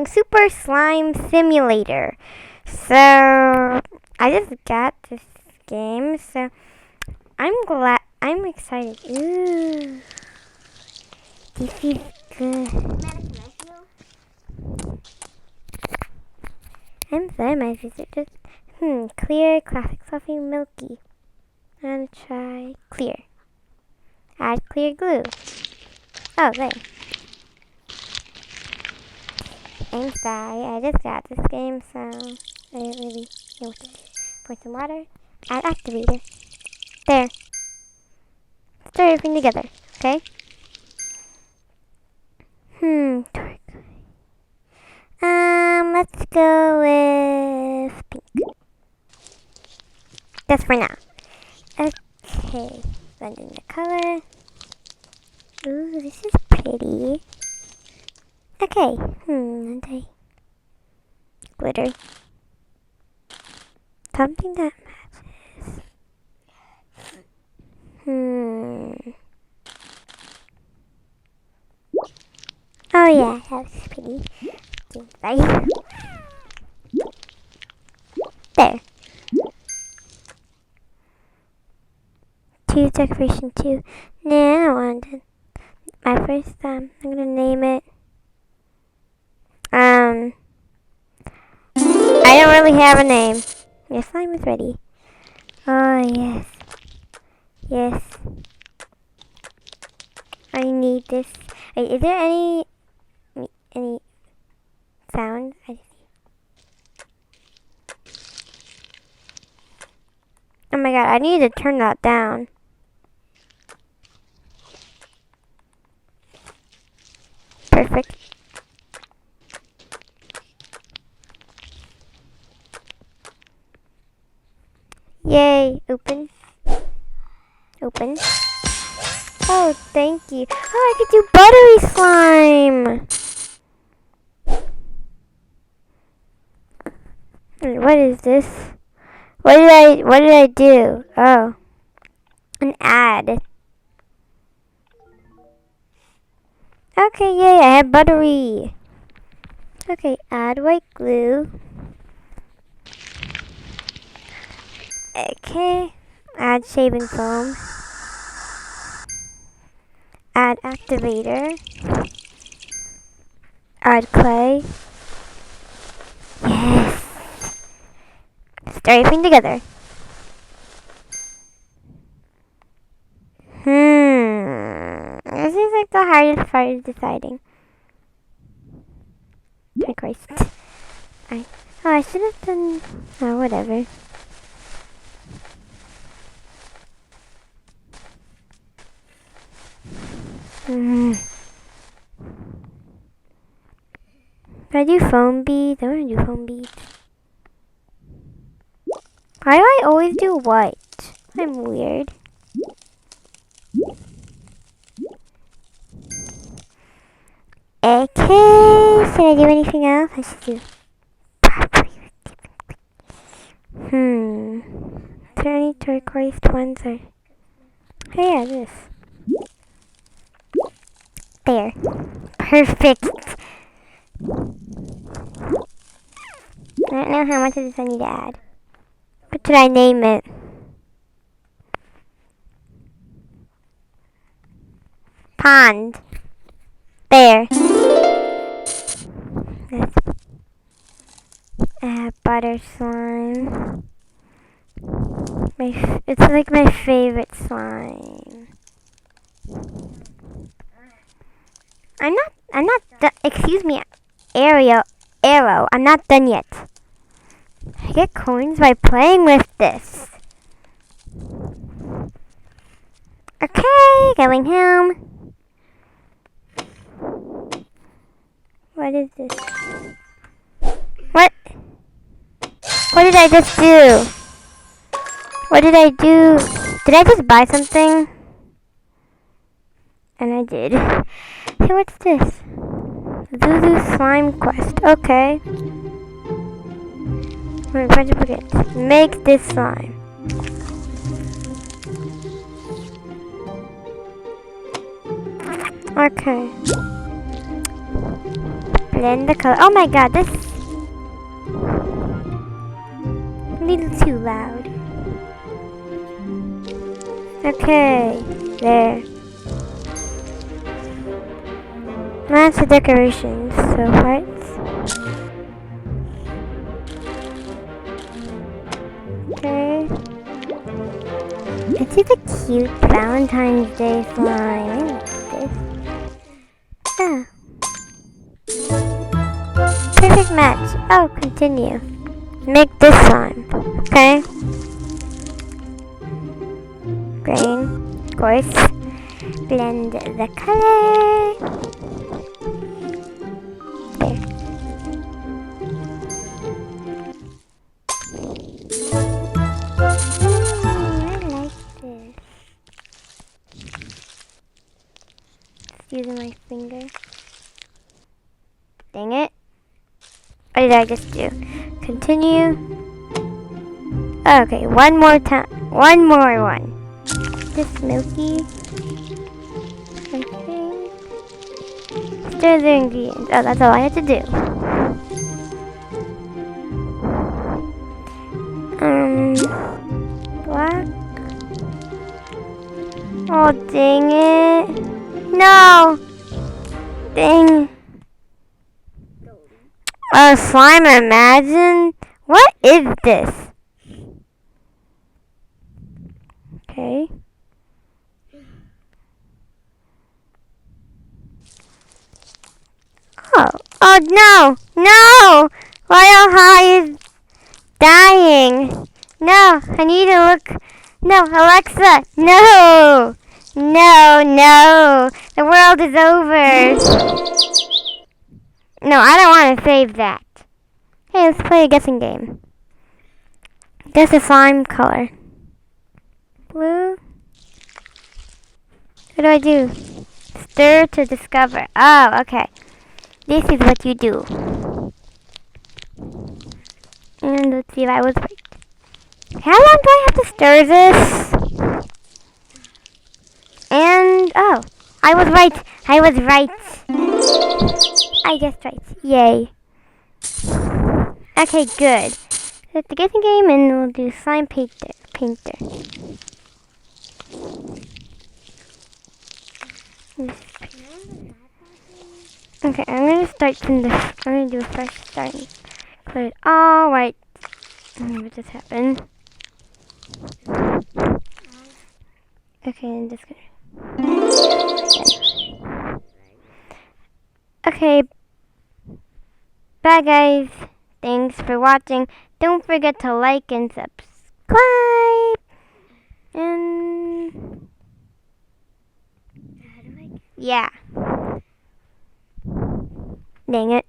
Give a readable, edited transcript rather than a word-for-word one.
playing Super Slime Simulator. So, I just got this game, so I'm excited. Ooh, this is good. I'm sorry, my sister. Just, clear, classic, fluffy, milky. I'm gonna try clear. Add clear glue. Oh, there. I'm sorry, I just got this game, so I didn't really know what to do. Pour some water. Add activator. There. Stir everything together, okay? Let's go with pink. Just for now. Okay, blend in the color. Ooh, this is pretty. Okay, and glitter. Something that matches. Oh yeah, that's pretty. Right. There. 2 decoration 2. Nah, I don't want it. My first I'm gonna name it. I don't really have a name. Your slime is ready. Oh yes. Yes. I need this. Wait, is there any sound? Oh my god, I need to turn that down. Perfect. Yay, open. Open. Oh, thank you. Oh, I could do buttery slime. What is this? What did I do? Oh. An ad. Okay, yay, I have buttery. Okay, add white glue. Okay, add shaving foam. Add activator. Add clay. Yes. Stir everything together. This is like the hardest part of deciding. Turquoise. I should have done. Oh, whatever. Can I do foam beads? I want to do foam beads. Why do I always do white? I'm weird. Okay, should I do anything else? I should do. Is there any turquoise ones or? Oh yeah, this. There. Perfect. I don't know how much of this I need to add. What should I name it? Pond. There. Let's add butter slime. It's like my favorite slime. I'm not excuse me, Arrow, I'm not done yet. I get coins by playing with this. Okay, going home. What is this? What? What did I just do? What did I do? Did I just buy something? And I did. Hey, what's this? Zulu Slime Quest. Okay. Wait, where'd you forget? Make this slime. Okay. blend the color. Oh my god, this is a little too loud. Okay, there. Match the decorations, so hearts. Okay. It's just a cute Valentine's Day slime. I like this. Ah. Perfect match. Oh, continue. Make this slime. Okay. Green, of course. Blend the color. There. I like this. Just using my finger. Dang it. What did I just do? Continue. Okay, one more time. One more one. Just milky. Okay. Stir the ingredients. Oh, that's all I have to do. Black. Oh, dang it. No! Dang. Oh, slime, imagine? What is this? Okay. Oh no! No! Royal High is dying. No, I need to look. No, Alexa, no! No, no! The world is over. No, I don't want to save that. Hey, let's play a guessing game. Guess the slime color. Blue? What do I do? Stir to discover. Oh, okay. This is what you do. And let's see if I was right. How long do I have to stir this? And, oh, I was right. I was right. I guessed right. Yay. Okay, good. It's the guessing game and we'll do slime painter. Okay, I'm gonna start from the. I'm gonna do a fresh start. Put it all right. What just happened? Okay, I'm just gonna. Okay. Bye, guys. Thanks for watching. Don't forget to like and subscribe. And yeah. Dang it.